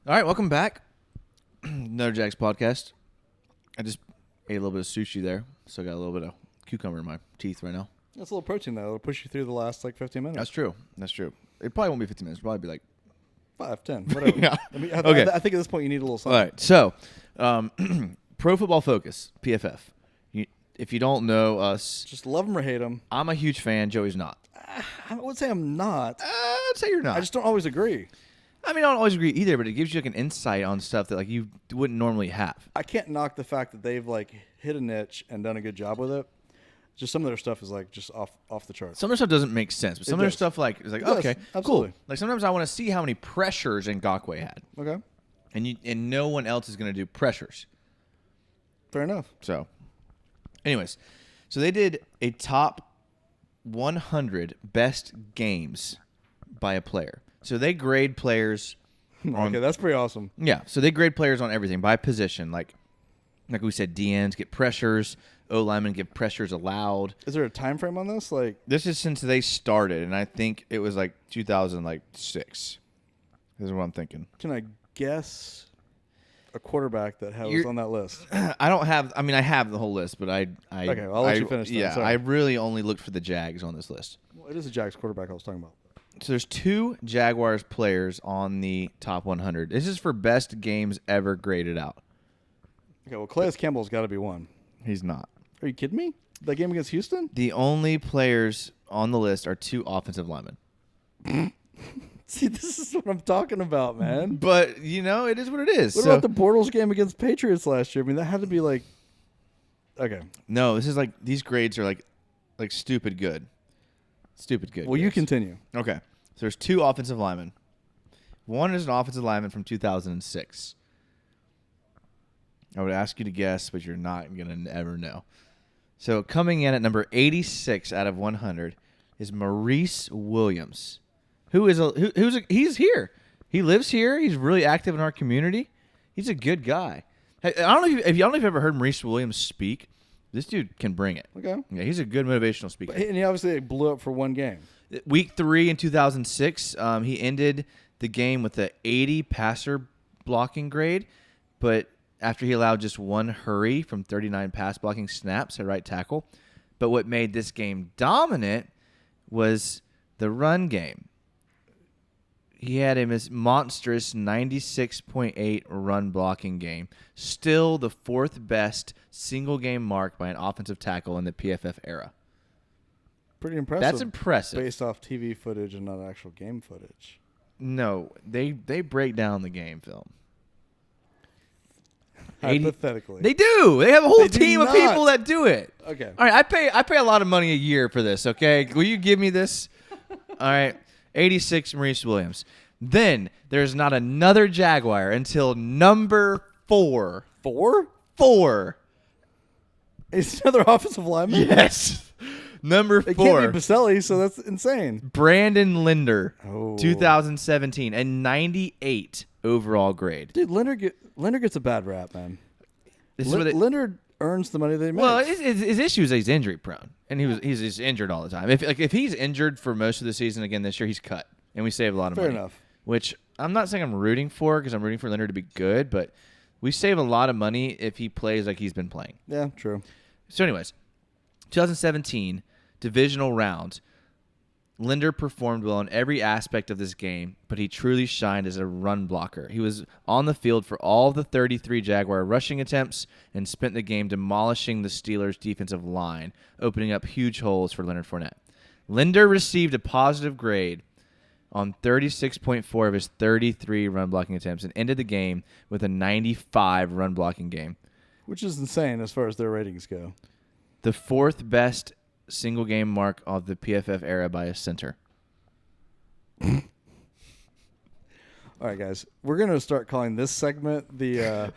All right, welcome back. Another Jags podcast. I just ate a little bit of sushi there, so I got a little bit of cucumber in my teeth right now. That's a little protein, though. It'll push you through the last, 15 minutes. That's true. It probably won't be 15 minutes. It'll probably be 5, 10, whatever. Yeah. Okay. I think at this point you need a little something. All right, so Pro Football Focus, PFF. If you don't know us, Just love them or hate them. I'm a huge fan. Joey's not. I would say I'm not. I'd say you're not. I just don't always agree. I mean, I don't always agree either, but it gives you an insight on stuff that you wouldn't normally have. I can't knock the fact that they've hit a niche and done a good job with it. Just some of their stuff is just off the charts. Some of their stuff doesn't make sense, but some of their stuff is It does, okay, absolutely. cool. Like sometimes I want to see how many pressures Ngakoue had, Okay, and no one else is going to do pressures. fair enough. So, anyways, so they did a top 100 best games by a player. So they grade players. Okay, that's pretty awesome. Yeah, so they grade players on everything by position. Like we said, DNs get pressures. O linemen get pressures allowed. Is there a time frame on this? This is since they started, and I think it was 2006. This is what I'm thinking. Can I guess a quarterback that was on that list? I don't have. I mean, I have the whole list, but okay, I'll let you finish then. Yeah, Sorry. I really only looked for the Jags on this list. Well, it is a Jags quarterback I was talking about. So there's 2 Jaguars players on the top 100. This is for best games ever graded out. Okay, well, Calais Campbell's got to be one. He's not. Are you kidding me? That game against Houston? The only players on the list are 2 offensive linemen. See, this is what I'm talking about, man. But, it is what it is. What about the Bortles game against Patriots last year? I mean, that had to be okay. No, this is these grades are like stupid good. Stupid good. Well, you grades. continue. Okay. So there's 2 offensive linemen. One is an offensive lineman from 2006. I would ask you to guess, but you're not going to ever know. So coming in at number 86 out of 100 is Maurice Williams, he's here. He lives here. He's really active in our community. He's a good guy. Hey, I don't know if you've ever heard Maurice Williams speak. This dude can bring it. Okay. Yeah, he's a good motivational speaker. And he obviously blew up for one game. Week 3 in 2006, he ended the game with an 80 passer blocking grade, but after he allowed just 1 hurry from 39 pass blocking snaps at right tackle. But what made this game dominant was the run game. He had a monstrous 96.8 run blocking game. Still the 4th best single game mark by an offensive tackle in the PFF era. Pretty impressive. That's impressive. Based off TV footage and not actual game footage. No, they break down the game film. Hypothetically. They do. They have a whole They do team of not. people that do it. Okay. All right, I pay a lot of money a year for this, okay? Will you give me this? All right. 86 Maurice Williams. Then there's not another Jaguar until number 4. 4? 4. It's another offensive lineman? Yes. Number It 4. can't be Baselli, so that's insane. Brandon Linder. Oh. 2017. A 98 overall grade. Dude, Leonard gets a bad rap, man. This is what it, Leonard earns the money that he makes. well, his issue is that he's injury prone, and he's injured all the time. If he's injured for most of the season again this year, he's cut, and we save a lot of Fair money. enough. Which I'm not saying I'm rooting for, because I'm rooting for Leonard to be good, but we save a lot of money if he plays like he's been playing. Yeah, true. So, anyways, 2017 divisional round. Linder performed well in every aspect of this game, but he truly shined as a run blocker. He was on the field for all the 33 Jaguar rushing attempts and spent the game demolishing the Steelers' defensive line, opening up huge holes for Leonard Fournette. Linder received a positive grade on 36.4 of his 33 run blocking attempts and ended the game with a 95 run blocking game. Which is insane as far as their ratings go. The 4th best single game mark of the PFF era by a center. All right, guys. We're going to start calling this segment the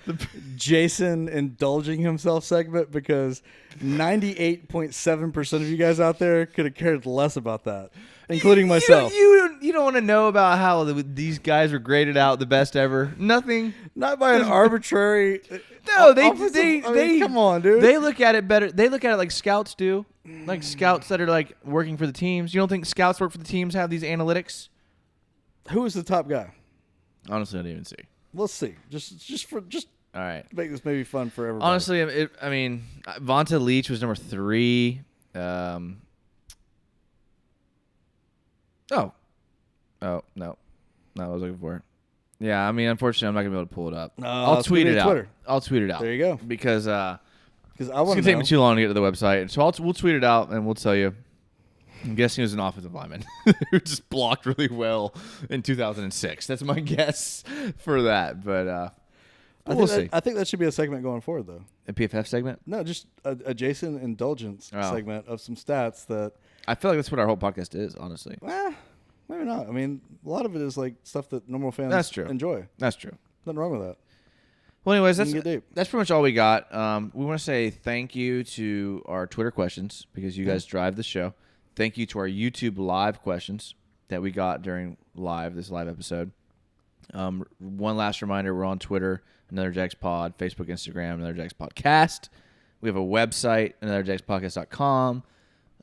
Jason indulging himself segment, because 98.7% of you guys out there could have cared less about that, including myself. You don't want to know about how these guys were graded out the best ever. Nothing. Not by an arbitrary. No, they come on, dude. They look at it better. They look at it like scouts do, like scouts that are working for the teams. You don't think scouts work for the teams have these analytics? Who is the top guy? Honestly, I didn't even see. Let's see. Just All right. make this maybe fun for everybody. Honestly, Vonta Leach was number 3. Oh, no, not what I was looking for. Yeah, I mean, unfortunately, I'm not gonna be able to pull it up. No, I'll it's tweet gonna it be out. Twitter. I'll tweet it out. There you go. Because I it's want gonna to take me too long to get to the website, so we'll tweet it out and we'll tell you. I'm guessing he was an offensive lineman who just blocked really well in 2006. That's my guess for that, but we'll see. I think that should be a segment going forward, though. A PFF segment? No, just a Jason indulgence segment of some stats that. I feel like that's what our whole podcast is, honestly. Maybe not. I mean, a lot of it is like stuff that normal fans enjoy. That's true. Nothing wrong with that. Well, anyways, Get deep. that's pretty much all we got. We want to say thank you to our Twitter questions because you guys drive the show. Thank you to our YouTube live questions that we got during this live episode. One last reminder, we're on Twitter, Another Jags Pod, Facebook, Instagram, Another Jags Podcast. We have a website, anotherjagspodcast.com.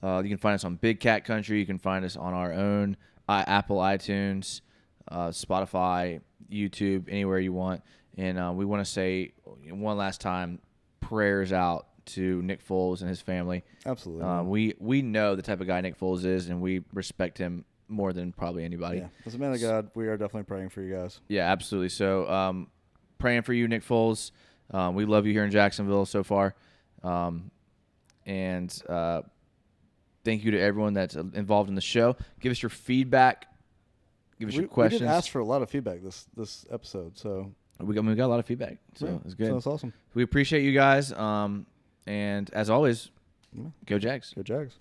You can find us on Big Cat Country. You can find us on our own Apple iTunes, Spotify, YouTube, anywhere you want. And we want to say one last time, prayers out to Nick Foles and his family. Absolutely. We know the type of guy Nick Foles is, and we respect him more than probably anybody. Yeah. As a man of God, we are definitely praying for you guys. Yeah, absolutely. So praying for you, Nick Foles. We love you here in Jacksonville so far. And thank you to everyone that's involved in the show. Give us your feedback. Give us your questions. We did ask for a lot of feedback this episode, so we got a lot of feedback, so it's good. So that's awesome. We appreciate you guys. And as always, go Jags. Go Jags.